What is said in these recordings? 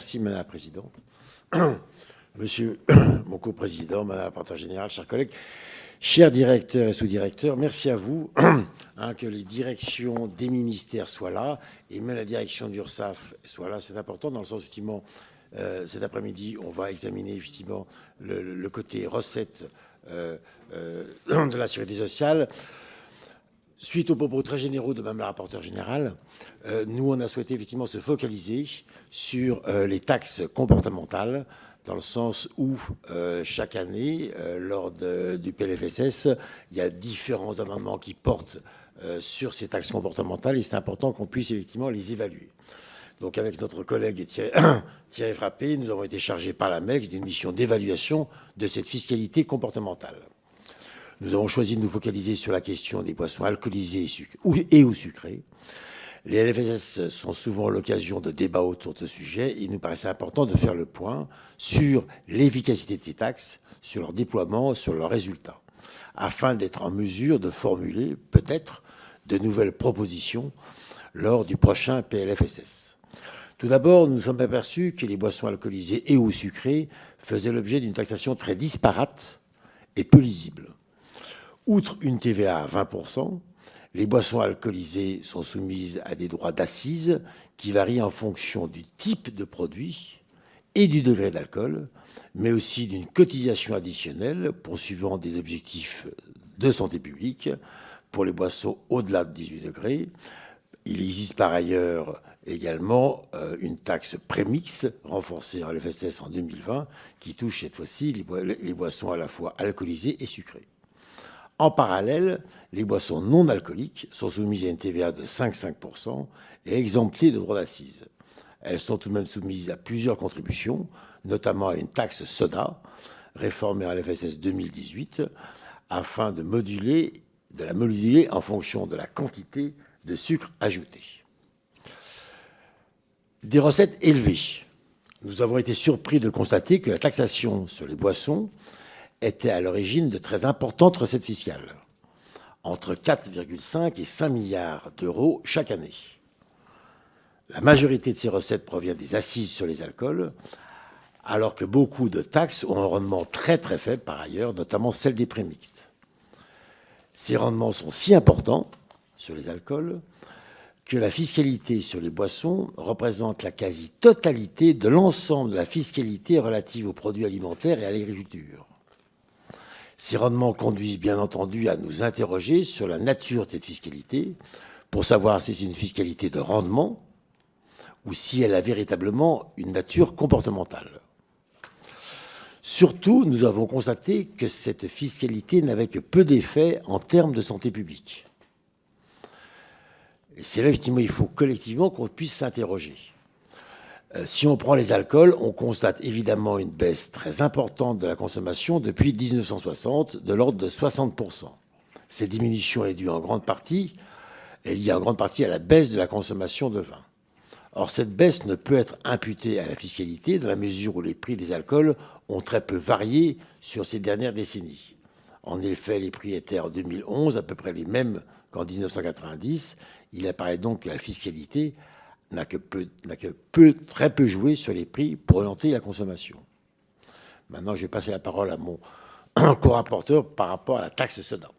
Merci, Madame la Présidente. Monsieur mon coprésident, Madame la rapporteure générale, chers collègues, chers directeurs et sous-directeurs, merci à vous que les directions des ministères soient là et même la direction d'URSSAF soit là. C'est important dans le sens, effectivement, cet après-midi, on va examiner effectivement le côté recettes de la sécurité sociale. Suite aux propos très généraux de Mme la rapporteure générale, nous, on a souhaité effectivement se focaliser sur les taxes comportementales, dans le sens où chaque année, lors du PLFSS, il y a différents amendements qui portent sur ces taxes comportementales et c'est important qu'on puisse effectivement les évaluer. Donc avec notre collègue Thierry Frappé, nous avons été chargés par la MEX d'une mission d'évaluation de cette fiscalité comportementale. Nous avons choisi de nous focaliser sur la question des boissons alcoolisées et ou sucrées. Les LFSS sont souvent l'occasion de débats autour de ce sujet. Il nous paraissait important de faire le point sur l'efficacité de ces taxes, sur leur déploiement, sur leurs résultats, afin d'être en mesure de formuler peut-être de nouvelles propositions lors du prochain PLFSS. Tout d'abord, nous nous sommes aperçus que les boissons alcoolisées et ou sucrées faisaient l'objet d'une taxation très disparate et peu lisible. Outre une TVA à 20%, les boissons alcoolisées sont soumises à des droits d'accise qui varient en fonction du type de produit et du degré d'alcool, mais aussi d'une cotisation additionnelle poursuivant des objectifs de santé publique pour les boissons au-delà de 18 degrés. Il existe par ailleurs également une taxe prémix renforcée en LFSS en 2020 qui touche cette fois-ci les boissons à la fois alcoolisées et sucrées. En parallèle, les boissons non alcooliques sont soumises à une TVA de 5,5% et exemptées de droits d'accise. Elles sont tout de même soumises à plusieurs contributions, notamment à une taxe soda, réformée en LFSS 2018, afin de la moduler en fonction de la quantité de sucre ajouté. Des recettes élevées. Nous avons été surpris de constater que la taxation sur les boissons était à l'origine de très importantes recettes fiscales, entre 4,5 et 5 milliards d'euros chaque année. La majorité de ces recettes provient des accises sur les alcools, alors que beaucoup de taxes ont un rendement très très faible par ailleurs, notamment celle des prémixtes. Ces rendements sont si importants sur les alcools que la fiscalité sur les boissons représente la quasi-totalité de l'ensemble de la fiscalité relative aux produits alimentaires et à l'agriculture. Ces rendements conduisent bien entendu à nous interroger sur la nature de cette fiscalité pour savoir si c'est une fiscalité de rendement ou si elle a véritablement une nature comportementale. Surtout, nous avons constaté que cette fiscalité n'avait que peu d'effets en termes de santé publique. Et c'est là, effectivement, il faut collectivement qu'on puisse s'interroger. Si on prend les alcools, on constate évidemment une baisse très importante de la consommation depuis 1960, de l'ordre de 60%. Cette diminution est liée en grande partie à la baisse de la consommation de vin. Or, cette baisse ne peut être imputée à la fiscalité dans la mesure où les prix des alcools ont très peu varié sur ces dernières décennies. En effet, les prix étaient en 2011 à peu près les mêmes qu'en 1990. Il apparaît donc que la fiscalité n'a très peu joué sur les prix pour orienter la consommation. Maintenant, je vais passer la parole à mon co-rapporteur par rapport à la taxe soda.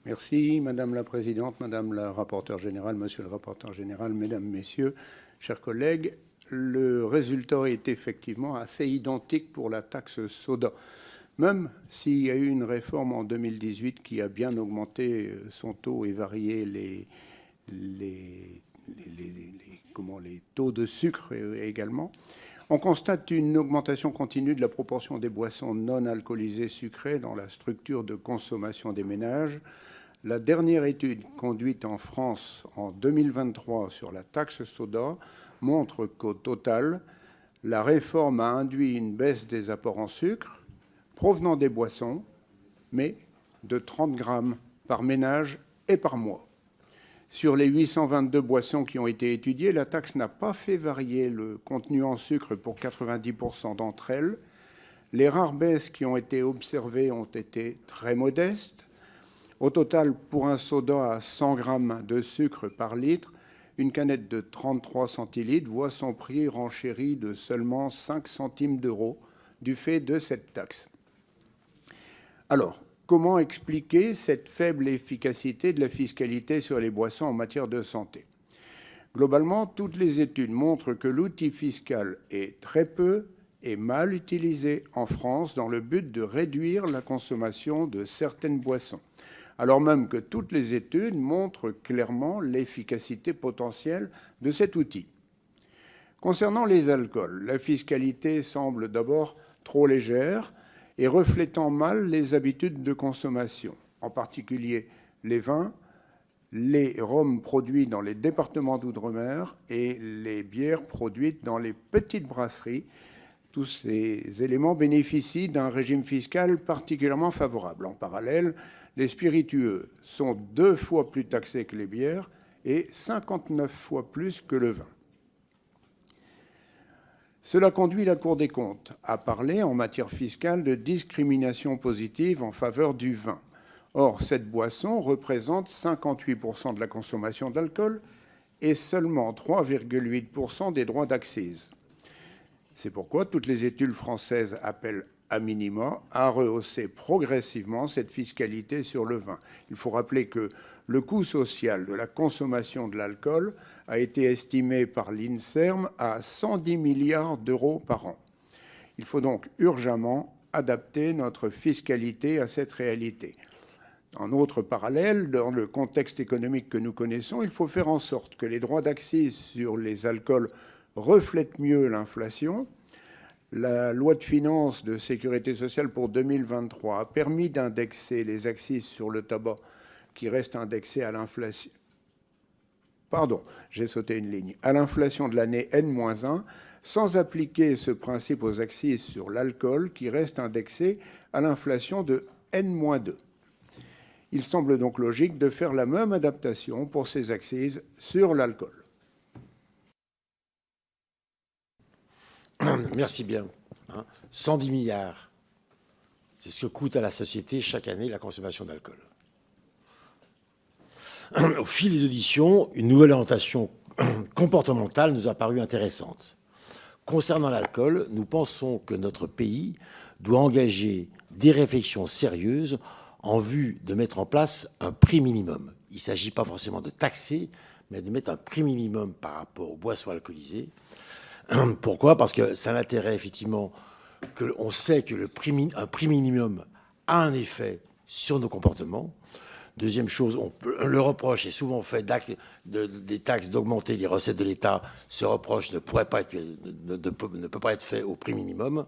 Merci, Madame la Présidente, Madame la rapporteure générale, Monsieur le rapporteur général, Mesdames, Messieurs, chers collègues. Le résultat est effectivement assez identique pour la taxe soda, même s'il y a eu une réforme en 2018 qui a bien augmenté son taux et varié les taux de sucre également. On constate une augmentation continue de la proportion des boissons non alcoolisées sucrées dans la structure de consommation des ménages. La dernière étude conduite en France en 2023 sur la taxe soda montre qu'au total, la réforme a induit une baisse des apports en sucre provenant des boissons, mais de 30 grammes par ménage et par mois. Sur les 822 boissons qui ont été étudiées, la taxe n'a pas fait varier le contenu en sucre pour 90% d'entre elles. Les rares baisses qui ont été observées ont été très modestes. Au total, pour un soda à 100 grammes de sucre par litre, une canette de 33 centilitres voit son prix renchéri de seulement 5 centimes d'euros du fait de cette taxe. Alors, comment expliquer cette faible efficacité de la fiscalité sur les boissons en matière de santé? Globalement, toutes les études montrent que l'outil fiscal est très peu et mal utilisé en France dans le but de réduire la consommation de certaines boissons, alors même que toutes les études montrent clairement l'efficacité potentielle de cet outil. Concernant les alcools, la fiscalité semble d'abord trop légère et reflétant mal les habitudes de consommation, en particulier les vins, les rhums produits dans les départements d'outre-mer et les bières produites dans les petites brasseries. Tous ces éléments bénéficient d'un régime fiscal particulièrement favorable. En parallèle, les spiritueux sont 2 fois plus taxés que les bières et 59 fois plus que le vin. Cela conduit la Cour des comptes à parler en matière fiscale de discrimination positive en faveur du vin. Or, cette boisson représente 58% de la consommation d'alcool et seulement 3,8% des droits d'accise. C'est pourquoi toutes les études françaises appellent à minima à rehausser progressivement cette fiscalité sur le vin. Il faut rappeler que le coût social de la consommation de l'alcool a été estimé par l'INSERM à 110 milliards d'euros par an. Il faut donc urgemment adapter notre fiscalité à cette réalité. En autre parallèle, dans le contexte économique que nous connaissons, il faut faire en sorte que les droits d'accise sur les alcools reflètent mieux l'inflation. La loi de finances de sécurité sociale pour 2023 a permis d'indexer les accises sur le tabac qui restent indexées à l'inflation. Pardon, j'ai sauté une ligne. À l'inflation de l'année N-1, sans appliquer ce principe aux accises sur l'alcool qui reste indexé à l'inflation de N-2. Il semble donc logique de faire la même adaptation pour ces accises sur l'alcool. Merci bien. 110 milliards, c'est ce que coûte à la société chaque année la consommation d'alcool. Au fil des auditions, une nouvelle orientation comportementale nous a paru intéressante. Concernant l'alcool, nous pensons que notre pays doit engager des réflexions sérieuses en vue de mettre en place un prix minimum. Il ne s'agit pas forcément de taxer, mais de mettre un prix minimum par rapport aux boissons alcoolisées. Pourquoi ? Parce que c'est un intérêt, effectivement, qu'on sait que un prix minimum a un effet sur nos comportements. Deuxième chose, le reproche est souvent fait des taxes d'augmenter les recettes de l'État. Ce reproche ne peut pas être fait au prix minimum.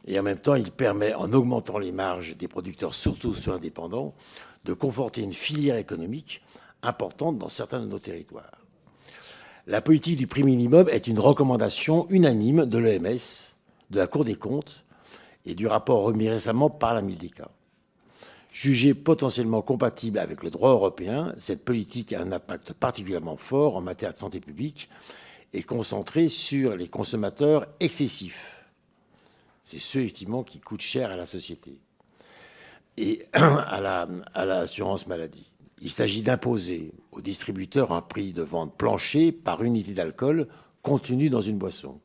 Et en même temps, il permet, en augmentant les marges des producteurs, surtout ceux indépendants, de conforter une filière économique importante dans certains de nos territoires. La politique du prix minimum est une recommandation unanime de l'OMS, de la Cour des comptes et du rapport remis récemment par la Mildeca. Jugée potentiellement compatible avec le droit européen, cette politique a un impact particulièrement fort en matière de santé publique et concentrée sur les consommateurs excessifs. C'est ceux, effectivement, qui coûtent cher à la société et à l'assurance maladie. Il s'agit d'imposer aux distributeurs un prix de vente plancher par unité d'alcool contenu dans une boisson.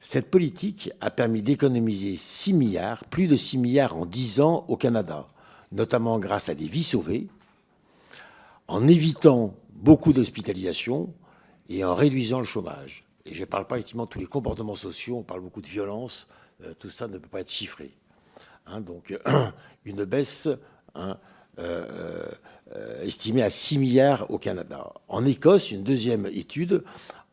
Cette politique a permis d'économiser 6 milliards, plus de 6 milliards en 10 ans au Canada, notamment grâce à des vies sauvées, en évitant beaucoup d'hospitalisations et en réduisant le chômage. Et je ne parle pas effectivement de tous les comportements sociaux, on parle beaucoup de violence, tout ça ne peut pas être chiffré. Donc une baisse estimée à 6 milliards au Canada. En Écosse, une deuxième étude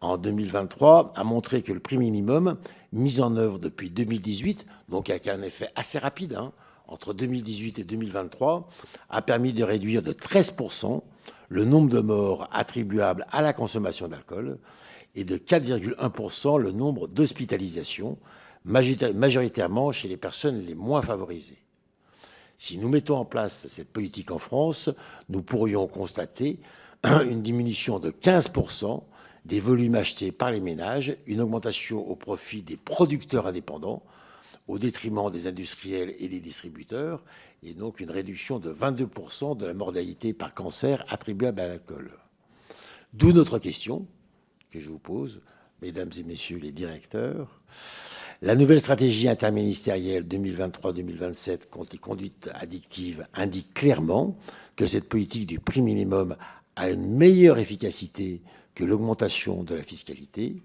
en 2023 a montré que le prix minimum mis en œuvre depuis 2018, donc avec un effet assez rapide, entre 2018 et 2023, a permis de réduire de 13% le nombre de morts attribuables à la consommation d'alcool et de 4,1% le nombre d'hospitalisations, majoritairement chez les personnes les moins favorisées. Si nous mettons en place cette politique en France, nous pourrions constater une diminution de 15% des volumes achetés par les ménages, une augmentation au profit des producteurs indépendants, au détriment des industriels et des distributeurs, et donc une réduction de 22% de la mortalité par cancer attribuable à l'alcool. D'où notre question que je vous pose, mesdames et messieurs les directeurs. La nouvelle stratégie interministérielle 2023-2027 contre les conduites addictives indique clairement que cette politique du prix minimum a une meilleure efficacité que l'augmentation de la fiscalité.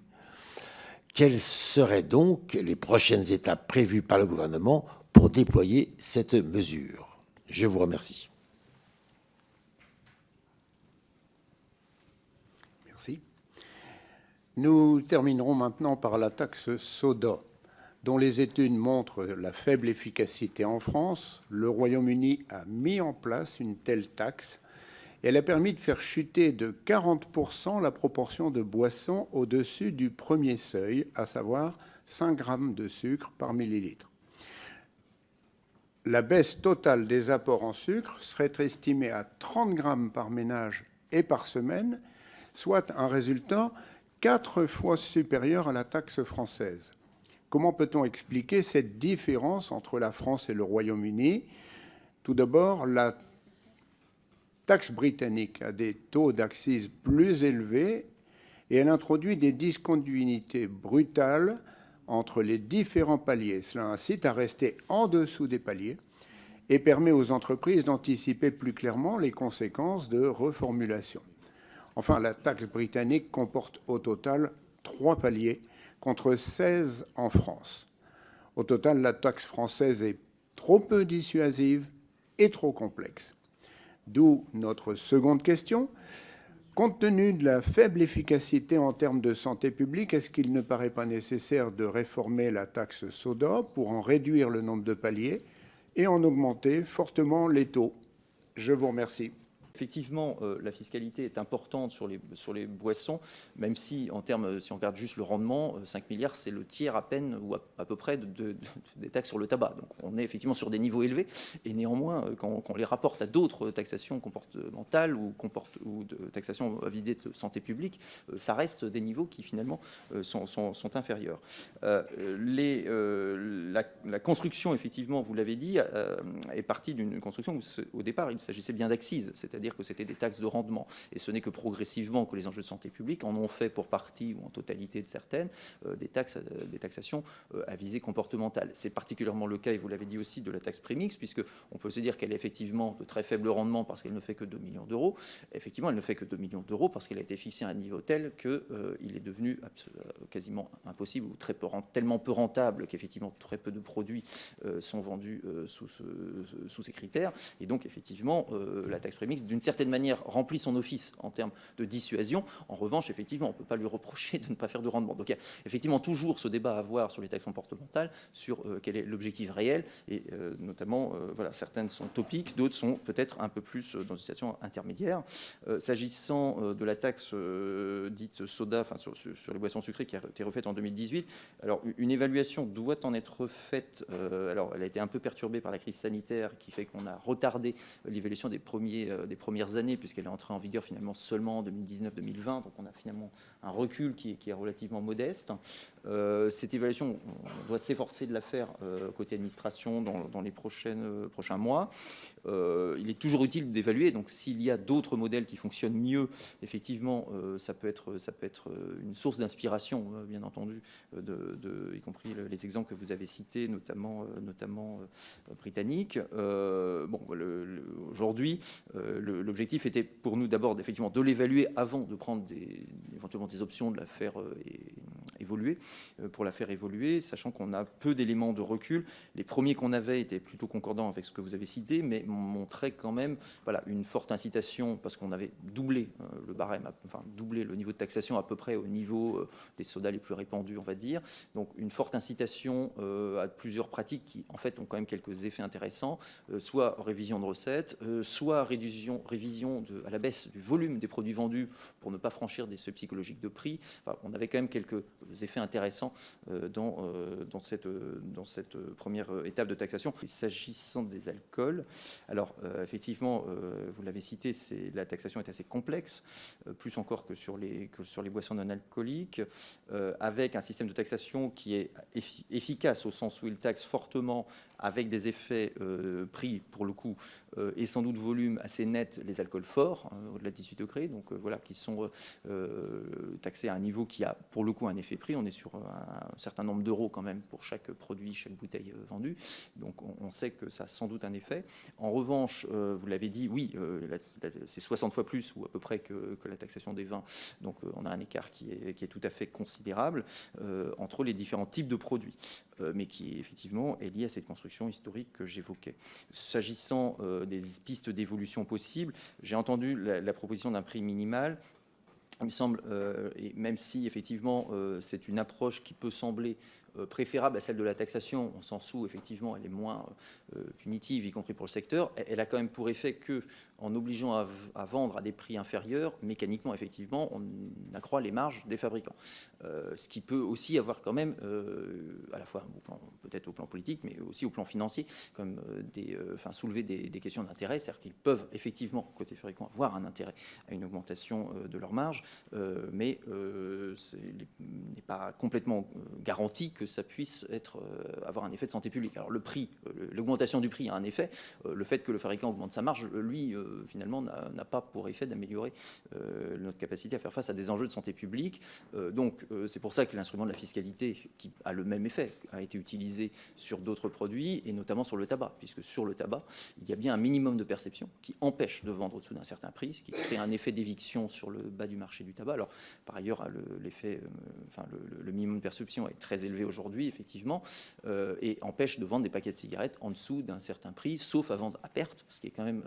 Quelles seraient donc les prochaines étapes prévues par le gouvernement pour déployer cette mesure? Je vous remercie. Merci. Nous terminerons maintenant par la taxe soda, dont les études montrent la faible efficacité en France. Le Royaume-Uni a mis en place une telle taxe. Elle a permis de faire chuter de 40% la proportion de boissons au-dessus du premier seuil, à savoir 5 grammes de sucre par millilitre. La baisse totale des apports en sucre serait estimée à 30 grammes par ménage et par semaine, soit un résultat 4 fois supérieur à la taxe française. Comment peut-on expliquer cette différence entre la France et le Royaume-Uni? Tout d'abord, la taxe britannique a des taux d'accise plus élevés et elle introduit des discontinuités brutales entre les différents paliers. Cela incite à rester en dessous des paliers et permet aux entreprises d'anticiper plus clairement les conséquences de reformulation. Enfin, la taxe britannique comporte au total 3 paliers contre 16 en France. Au total, la taxe française est trop peu dissuasive et trop complexe. D'où notre seconde question. Compte tenu de la faible efficacité en termes de santé publique, est-ce qu'il ne paraît pas nécessaire de réformer la taxe soda pour en réduire le nombre de paliers et en augmenter fortement les taux? Je vous remercie. Effectivement, la fiscalité est importante sur les boissons, même si, en termes, si on regarde juste le rendement, 5 milliards, c'est le tiers à peine ou à peu près des taxes sur le tabac. Donc on est effectivement sur des niveaux élevés. Et néanmoins, quand on les rapporte à d'autres taxations comportementales ou de taxations à visée de santé publique, ça reste des niveaux qui finalement sont inférieurs. La construction, effectivement, vous l'avez dit, est partie d'une construction où, au départ, il s'agissait bien d'accise, c'est-à-dire que c'était des taxes de rendement. Et ce n'est que progressivement que les enjeux de santé publique en ont fait pour partie ou en totalité de certaines des taxations à visée comportementale. C'est particulièrement le cas, et vous l'avez dit aussi, de la taxe prémix, puisqu'on peut se dire qu'elle est effectivement de très faible rendement parce qu'elle ne fait que 2 millions d'euros. Effectivement, elle ne fait que 2 millions d'euros parce qu'elle a été fixée à un niveau tel qu'il est devenu quasiment impossible ou tellement peu rentable qu'effectivement très peu de produits sont vendus sous ces critères. Et donc, effectivement, la taxe prémix, d'une certaine manière, remplit son office en termes de dissuasion. En revanche, effectivement, on ne peut pas lui reprocher de ne pas faire de rendement. Donc, il y a effectivement toujours ce débat à avoir sur les taxes comportementales, sur quel est l'objectif réel. Et notamment, voilà, certaines sont topiques, d'autres sont peut-être un peu plus dans une situation intermédiaire. S'agissant de la taxe dite soda, enfin, sur les boissons sucrées, qui a été refaite en 2018, alors une évaluation doit en être faite. Alors, elle a été un peu perturbée par la crise sanitaire, qui fait qu'on a retardé l'évaluation des premières années, puisqu'elle est entrée en vigueur finalement seulement en 2019-2020. Donc on a finalement un recul qui est relativement modeste. Cette évaluation, on doit s'efforcer de la faire côté administration dans les prochains mois. Il est toujours utile d'évaluer. Donc s'il y a d'autres modèles qui fonctionnent mieux, effectivement, ça peut être une source d'inspiration, bien entendu, y compris les exemples que vous avez cités, notamment britanniques. Aujourd'hui, l'objectif était pour nous d'abord effectivement de l'évaluer avant de prendre éventuellement des options, de la faire évoluer, sachant qu'on a peu d'éléments de recul. Les premiers qu'on avait étaient plutôt concordants avec ce que vous avez cité, mais montraient quand même une forte incitation, parce qu'on avait doublé le barème, enfin doublé le niveau de taxation à peu près au niveau des sodas les plus répandus, on va dire. Donc une forte incitation à plusieurs pratiques qui en fait ont quand même quelques effets intéressants, soit révision de recettes, soit révision à la baisse du volume des produits vendus pour ne pas franchir des seuils psychologiques de prix. Enfin, on avait quand même quelques effets intéressants dans cette première étape de taxation. S'agissant des alcools, alors effectivement, vous l'avez cité, la taxation est assez complexe, plus encore que sur les boissons non alcooliques, avec un système de taxation qui est efficace au sens où il taxe fortement avec des effets prix pour le coup et sans doute volume assez net les alcools forts, au-delà de 18 degrés, donc voilà, qui sont taxés à un niveau qui a pour le coup un effet prix. On est sur un certain nombre d'euros quand même pour chaque produit, chaque bouteille vendue, donc on sait que ça a sans doute un effet. En revanche, vous l'avez dit, oui, c'est 60 fois plus ou à peu près que la taxation des vins, donc on a un écart qui est tout à fait considérable entre les différents types de produits, mais qui effectivement est lié à cette construction historique que j'évoquais. S'agissant des pistes d'évolution possibles, j'ai entendu la proposition d'un prix minimal. Il me semble, et même si effectivement c'est une approche qui peut sembler préférable à celle de la taxation, en sens où effectivement elle est moins punitive, y compris pour le secteur, elle a quand même pour effet que, en obligeant à vendre à des prix inférieurs, mécaniquement effectivement, on accroît les marges des fabricants. Ce qui peut aussi avoir quand même, à la fois peut-être au plan politique, mais aussi au plan financier, comme soulever des questions d'intérêt, c'est-à-dire qu'ils peuvent effectivement, côté fabricant, avoir un intérêt à une augmentation de leurs marges, mais n'est pas complètement garanti que ça puisse avoir un effet de santé publique. Alors le prix, l'augmentation du prix a un effet. Le fait que le fabricant augmente sa marge, lui, finalement, n'a pas pour effet d'améliorer notre capacité à faire face à des enjeux de santé publique. Donc c'est pour ça que l'instrument de la fiscalité, qui a le même effet, a été utilisé sur d'autres produits, et notamment sur le tabac, puisque sur le tabac, il y a bien un minimum de perception qui empêche de vendre au-dessous d'un certain prix, ce qui crée un effet d'éviction sur le bas du marché du tabac. Alors, par ailleurs, le minimum de perception est très élevé aujourd'hui, effectivement, et empêche de vendre des paquets de cigarettes en dessous d'un certain prix, sauf à vendre à perte, ce qui est quand même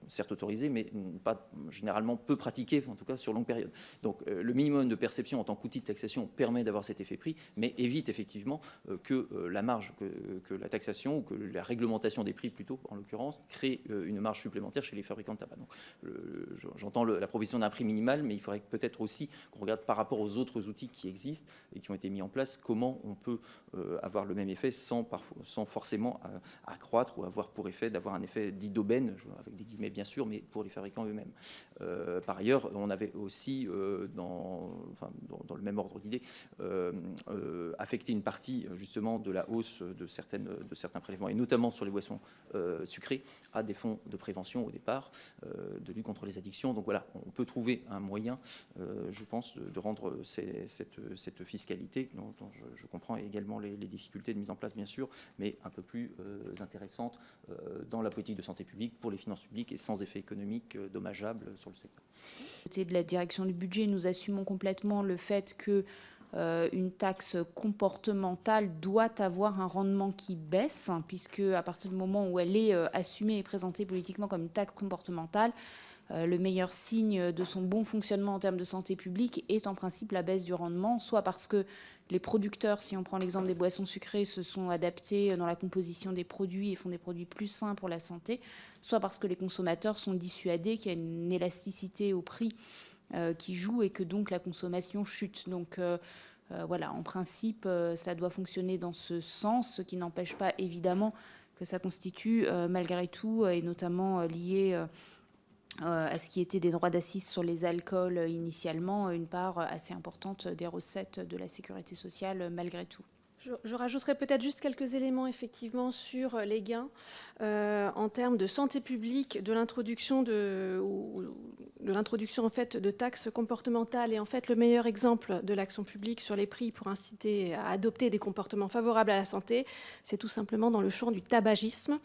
certes autorisé, mais pas généralement peu pratiqué, en tout cas sur longue période. Donc le minimum de perception en tant qu'outil de taxation permet d'avoir cet effet prix, mais évite effectivement que la marge, que la taxation ou que la réglementation des prix plutôt, en l'occurrence, crée une marge supplémentaire chez les fabricants de tabac. Donc j'entends la proposition d'un prix minimal, mais il faudrait peut-être aussi qu'on regarde par rapport aux autres outils qui existent et qui ont été mis en place, comment on peut avoir le même effet sans forcément accroître ou avoir pour effet d'avoir un effet dit d'aubaine, avec des guillemets bien sûr, mais pour les fabricants eux-mêmes. Par ailleurs, on avait aussi, dans le même ordre d'idée, affecté une partie justement de la hausse de certains prélèvements, et notamment sur les boissons sucrées, à des fonds de prévention au départ, de lutte contre les addictions. Donc voilà, on peut trouver un moyen, je pense, de rendre cette fiscalité, dont je comprends également les difficultés de mise en place, bien sûr, mais un peu plus intéressante dans la politique de santé publique, pour les finances publiques, et sans effet économique dommageable sur le secteur. Côté de la direction du budget, nous assumons complètement le fait que une taxe comportementale doit avoir un rendement qui baisse, puisque à partir du moment où elle est assumée et présentée politiquement comme une taxe comportementale, le meilleur signe de son bon fonctionnement en termes de santé publique est en principe la baisse du rendement, soit parce que les producteurs, si on prend l'exemple des boissons sucrées, se sont adaptés dans la composition des produits et font des produits plus sains pour la santé, soit parce que les consommateurs sont dissuadés qu'il y a une élasticité au prix qui joue et que donc la consommation chute. Donc voilà, en principe, ça doit fonctionner dans ce sens, ce qui n'empêche pas évidemment que ça constitue malgré tout, et notamment lié à ce qui était des droits d'assises sur les alcools initialement, une part assez importante des recettes de la sécurité sociale malgré tout. Je rajouterais peut-être juste quelques éléments effectivement sur les gains en termes de santé publique, de l'introduction en fait de taxes comportementales. Et en fait, le meilleur exemple de l'action publique sur les prix pour inciter à adopter des comportements favorables à la santé, c'est tout simplement dans le champ du tabagisme,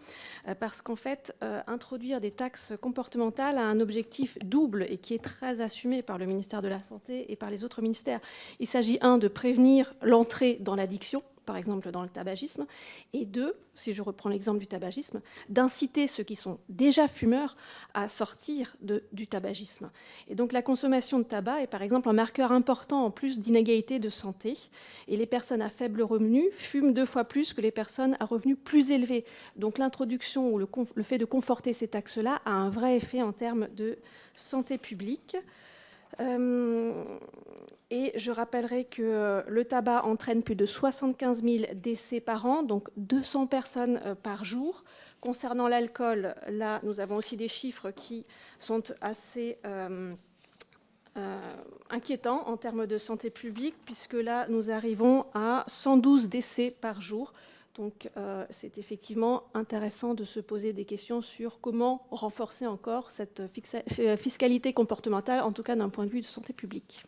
parce qu'en fait, introduire des taxes comportementales a un objectif double et qui est très assumé par le ministère de la Santé et par les autres ministères. Il s'agit, de prévenir l'entrée dans l'addiction, par exemple dans le tabagisme, et 2, si je reprends l'exemple du tabagisme, d'inciter ceux qui sont déjà fumeurs à sortir du tabagisme. Et donc la consommation de tabac est par exemple un marqueur important en plus d'inégalité de santé, et les personnes à faible revenu fument 2 fois plus que les personnes à revenus plus élevés. Donc l'introduction ou le fait de conforter ces taxes-là a un vrai effet en termes de santé publique. Et je rappellerai que le tabac entraîne plus de 75 000 décès par an, donc 200 personnes par jour. Concernant l'alcool, là, nous avons aussi des chiffres qui sont assez inquiétants en termes de santé publique, puisque là, nous arrivons à 112 décès par jour. Donc, c'est effectivement intéressant de se poser des questions sur comment renforcer encore cette fiscalité comportementale, en tout cas d'un point de vue de santé publique.